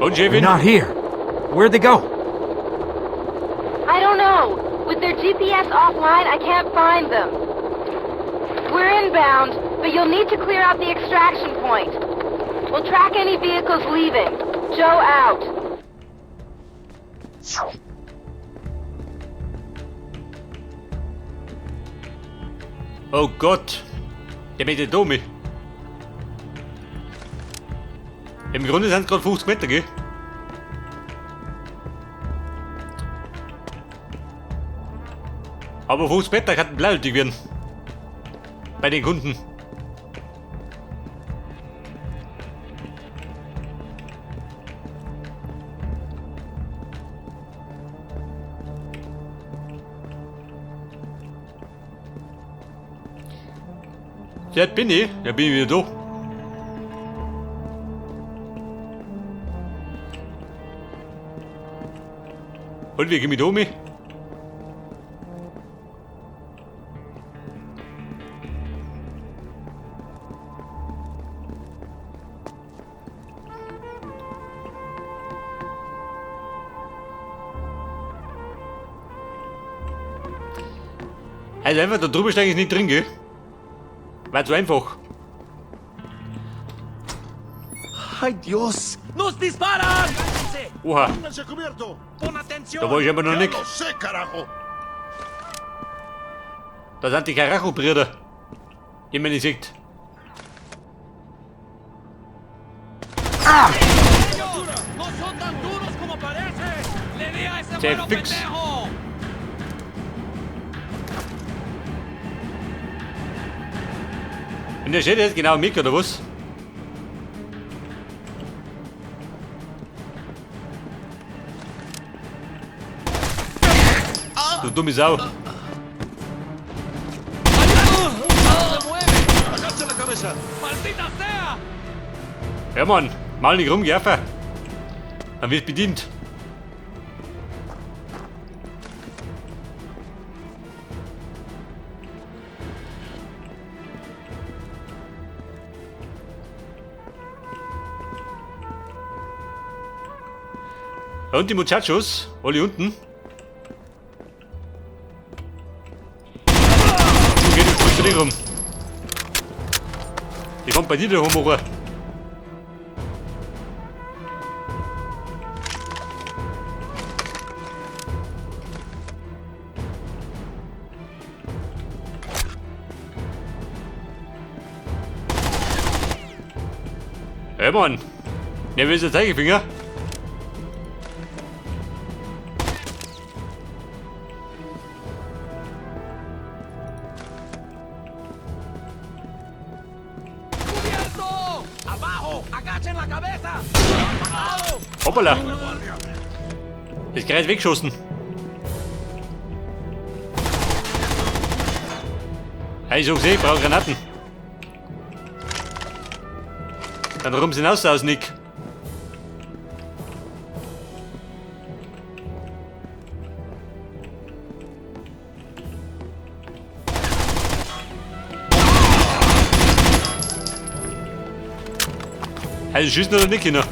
Und They're Chefin? not here. Where'd they go? I don't know. With their GPS offline, I can't find them. We're inbound, but you'll need to clear out the extraction point. We'll track any vehicles leaving. Joe out. Oh Gott. Der mit der Dome. Im Grunde sind es gerade 50 Meter, gell? Aber 50 Meter kann blautig werden. Bei den Kunden. Ja, bin ich. Ja, bin ich wieder da. Und wie gehen wir da um? Also einfach da drüber steigen ist nicht drin, gell? War zu einfach. ¡Ay, Dios! ¡Nos disparan! Oha, ¡Pónganse cubierto! ¡Pon da atención! war ich aber noch ¡Ya nicht. lo sé, carajo! Da sind die Karacho-Brüder. Die man nicht sieht. ¡No son tan duros como parece! ¡Le di a ese Che, vuelo fix. pendejo! Und der steht jetzt genau mit, oder was? Du dumme Sau. ¡Agacha la cabeza! ¡Maldita sea! Ja, Mann, mal nicht rumgeworfen. Dann wirst bedient. Und die Muchachos, alle unten. Du gehst jetzt nicht rum. Die kommt bei dir da rum, Hey Mann, wer will der Zeigefinger? ¡Cubierto! ¡Abajo! ¡Agachen la cabeza! ¡Apagado! Hoppala! Ist gerade weggeschossen. Hey, ich gesehen, ich brauche Granaten. Dann rum sind aus Nick. Also schießen oder nicht, Kinder?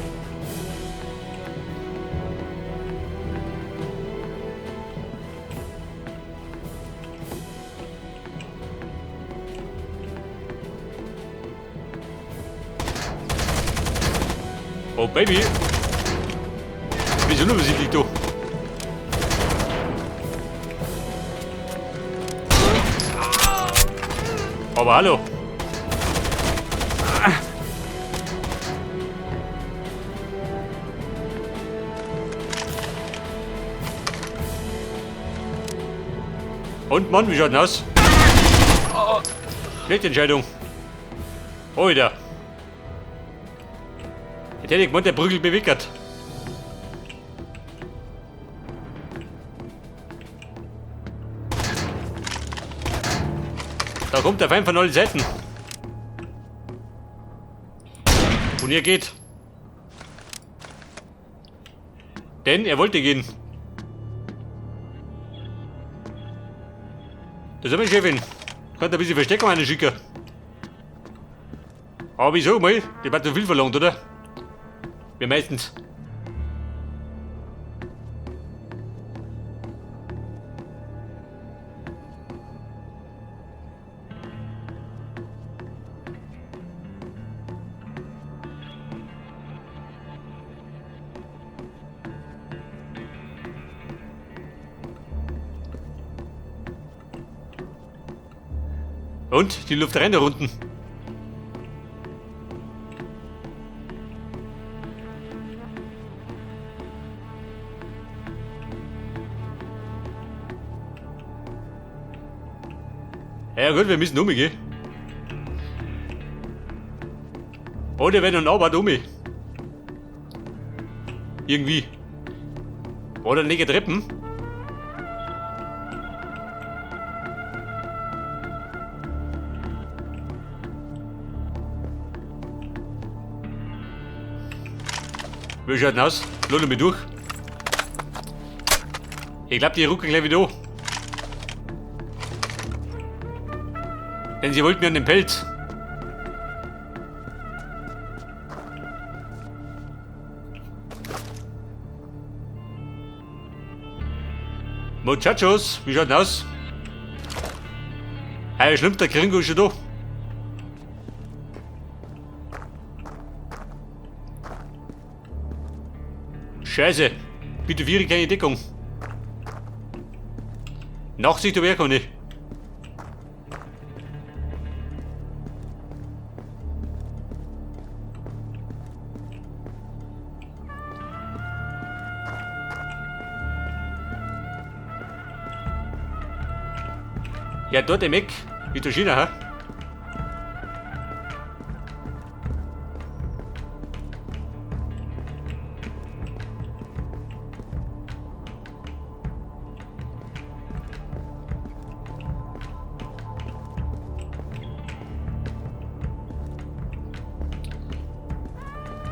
Oh Baby! Wieso nur besiedelt du? Aber hallo! Und Mann, wie schaut denn aus? Schlechte Entscheidung. Oh, wieder. Jetzt hätte ich gemeint, der prügelt mich weg. Da kommt der Feind von allen Seiten. Und ihr geht. Denn er wollte gehen. Das ist meine Chefin. Könnte ein bisschen Versteckung eine schicken. Aber wieso mal? Die hat zu viel verlangt, oder? Wir meistens. Und? Die Luft rennt da unten. Ja gut, wir müssen umgehen. Oder wenn ein Arbeit um. Irgendwie. Oder nicht Treppen. Wie schaut denn aus? Lohne mich durch. Ich glaube, die rucken gleich wieder an. Denn sie wollten mir an den Pelz. Muchachos, wie schaut denn aus? Hey, schlimm, der Kringo ist schon da. Scheiße, bitte wäre keine Deckung. Nachsicht aber kann ich. Ja, dort im Eck, mit der Schiene, ha?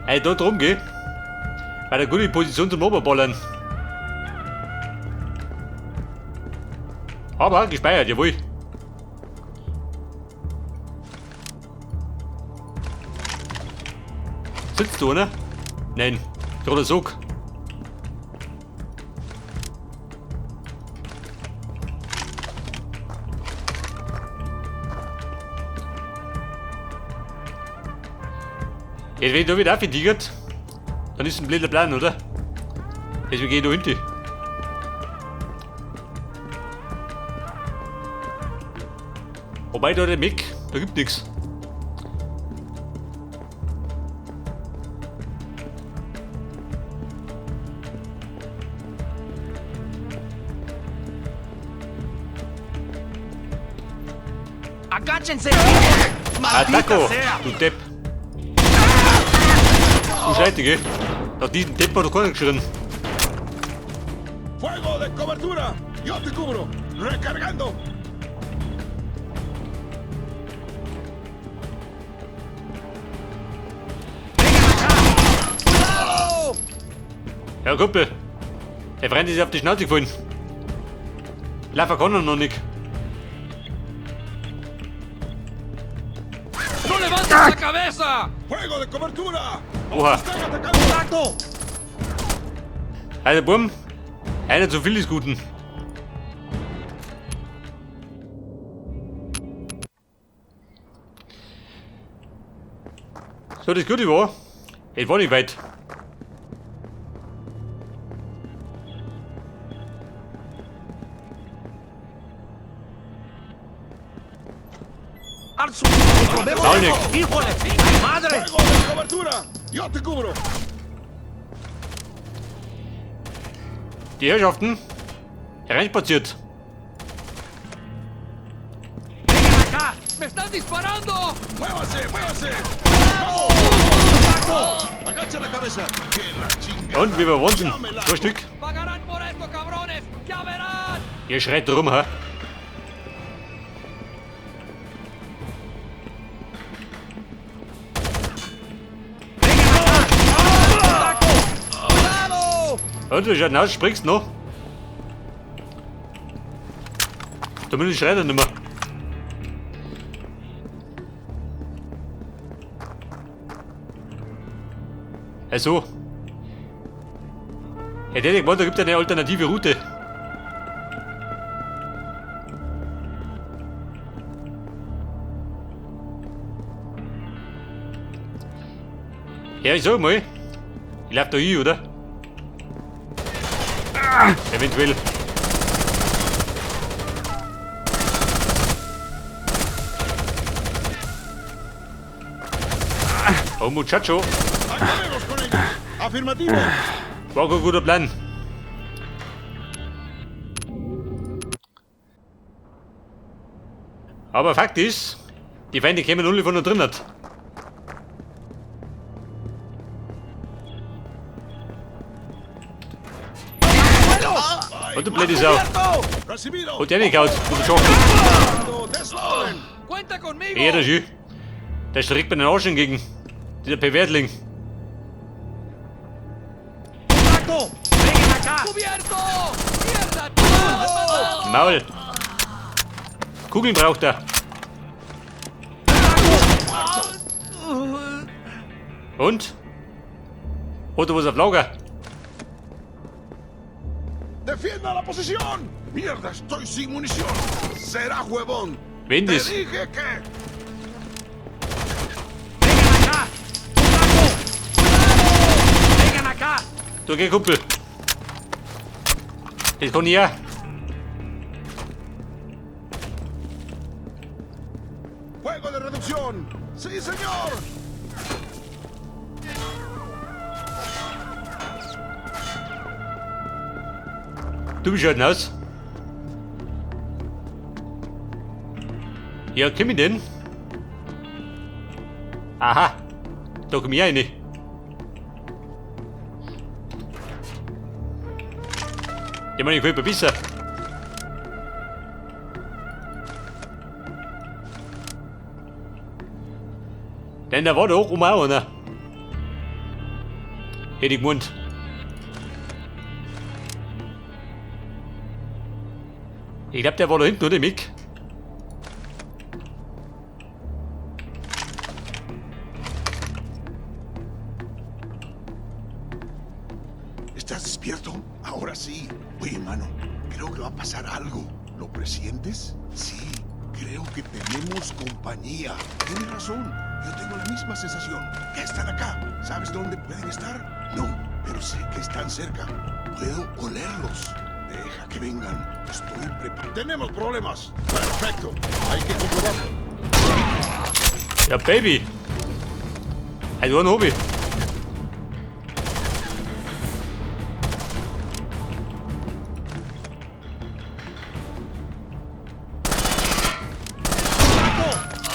Ey, dort rum geh. Bei der guten Position zum Oberballern. Aber gespeichert, jawohl. Sitzt du, ne? Nein, gerade so. Jetzt, wenn ich da wieder aufgediegert, dann ist ein blöder Plan, oder? Deswegen gehe ich da hinten. Wobei da der Meck, da gibt nichts. ¡Agáchense! Attacco, du Depp. Du Scheitige. Nach diesem Depp hat doch keiner geschrien. Fuego de cobertura. Yo te cubro. Recargando. Ja, Kumpel. Der Freund ist auf die Schnauze gefallen. Laufen kann er noch nicht. ¡No levantes la cabeza! Fuego de cobertura. Oha. Están atacando. Contacto. Also, Bumm. Einer zu viel ist Guten. So, das Gute war, es war nicht weit. ¡Al suelo! Saulig. ¡Híjole! ¡Madre! Fuego de cobertura. Yo te cubro. Die Herrschaften hereinspaziert. ¡Vengan acá! ¡Me están disparando! Muévase, muévase. ¡Vamos! Agacha la cabeza. Que la chinga. Und wie wir Wahnsinn. 2 Stück. ¡Pagarán por esto, cabrones! ¡Ya verán! Ihr schreit rum, ha? Und wie schaut denn aus? Springst du noch? Zumindest schreit er nicht mehr. Also. Hätte ich gemeint, da gibt es eine alternative Route. Ja, ich sag mal. Ich lauf da hin, oder? Oh, Muchacho. Acabemos con ellos. Afirmativo. War kein guter Plan. Aber Fakt ist, die Feinde kämen alle von da drinnen. Und du blöde Sau. Recibido. Und der nicht out, du Schachtel. Desorden. ¡Cuenta conmigo! Ja, das ist. Der streckt mir den Arsch entgegen. Dieser Pervertling. ¡Vengan acá! ¡Cubierto! ¡Mierda! Maul. Kugeln braucht er. Und? Oder was auf Lager? Defienda la posición. Mierda, estoy sin munición. Será huevón. Wen Te das? dije que... ¡Vengan acá! ¡Cuidado! ¡Cuidado! ¡Vengan acá! Du geh, Kumpel. Das kann ich ja. Juego de reducción. Sí, señor. Du bist halt aus. Ja, komm ich denn? Aha. Da komm ich rein. Ja, man, ich will besser. Denn da war da auch auch einer. Hätte ich gemeint. Ich glaube, der war da hinten, oder Mick? ¿Estás despierto? Ahora sí. Oye, hermano, creo que va a pasar algo. ¿Lo presientes? Sí, creo que tenemos compañía. Tienes razón. Yo tengo la misma sensación. Ya están acá. ¿Sabes dónde pueden estar? No, pero sé que están cerca. Puedo olerlos. Deja que vengan. Estoy preparado. Tenemos problemas. Perfecto. Hay que comprobarlo. Ja, Baby. Also ein Hobby.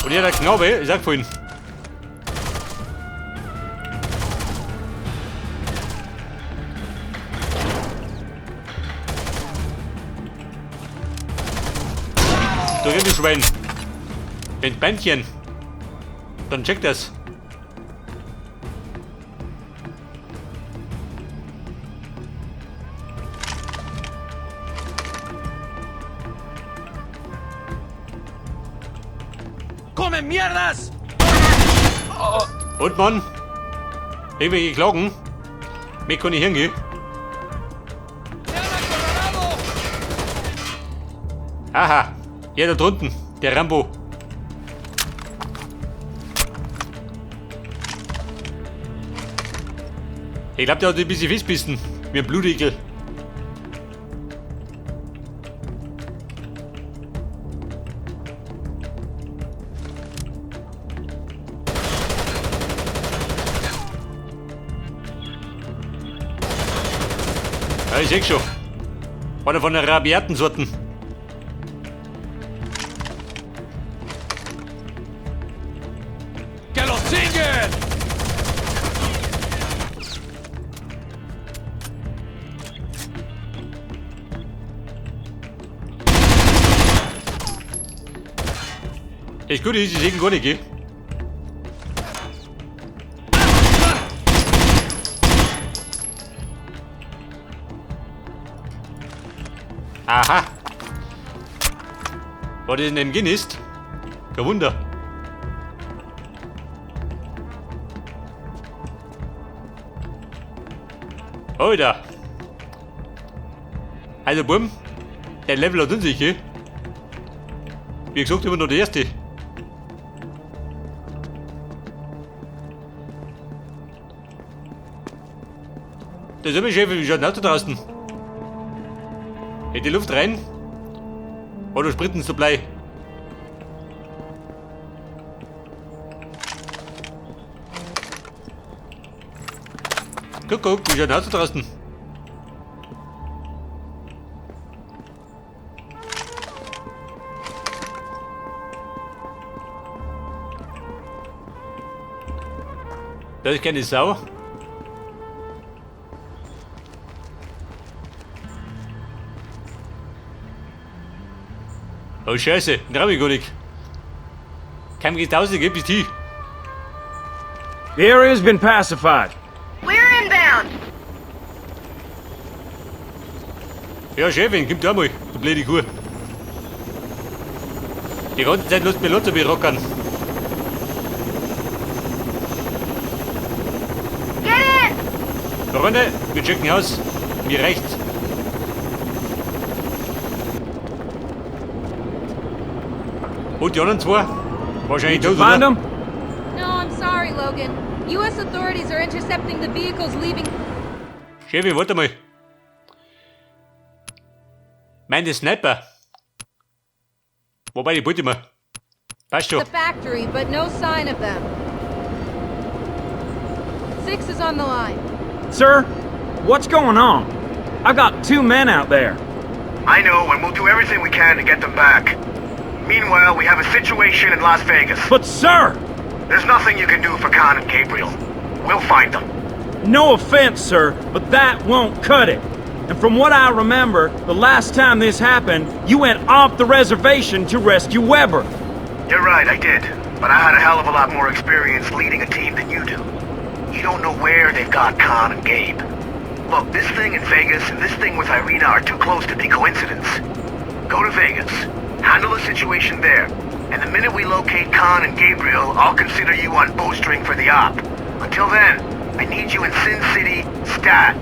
Und ja, der Knaube, ich sag vorhin. Du renn, du Schwein. Wenn Bändchen. Dann check das. ¡Comen mierdas! Und Mann, irgendwelche Glocken. Mir kann ich hingehen. ¡Se han acorralado! Aha, ja da drunten, der Rambo. Ich glaube, der hat ein bisschen festbissen, wie ein Blutegel. Ja, ich seh schon. Einer von den rabiaten Sorten. ¡Que los chinguen! Das Gute ist, ich sehe ihn gar nicht, gell? Aha! War das ein MG ist? Kein Wunder. Alter! Also, Bumm, der Level hat uns, gell? Wie gesagt, immer noch der Erste. Da sind wir schon, wie schaut ein Auto draußen? Geht die Luft rein? Oder Spritten zu Blei? Guck, wie schaut aus da draußen? Da ist keine Sau. Oh Scheiße, den trau ich gar nicht. Kein geht tausend, gib es hin. The area's been pacified. We're inbound! Ja, Chefin, komm da mal, du blöde Kuh. Die ganze Zeit lässt mich Lotto rockern. Get in! Freunde, wir checken aus. Mir rechts. Und die anderen zwei? Wahrscheinlich tot, Find oder? them? No, I'm sorry, Logan. U.S. authorities are intercepting the vehicles leaving. Chefin, warte mal. Meine Sniper. Wobei, die wollte ich mal. Passt schon. The factory, but no sign of them. 6 is on the line. Sir, what's going on? I got 2 men out there. I know, and we'll do everything we can to get them back. Meanwhile, we have a situation in Las Vegas. But sir! There's nothing you can do for Khan and Gabriel. We'll find them. No offense, sir, but that won't cut it. And from what I remember, the last time this happened, you went off the reservation to rescue Weber. You're right, I did. But I had a hell of a lot more experience leading a team than you do. You don't know where they've got Khan and Gabe. Look, this thing in Vegas and this thing with Irina are too close to be coincidence. Go to Vegas. Handle the situation there. And the minute we locate Khan and Gabriel, I'll consider you on bowstring for the op. Until then, I need you in Sin City, stat.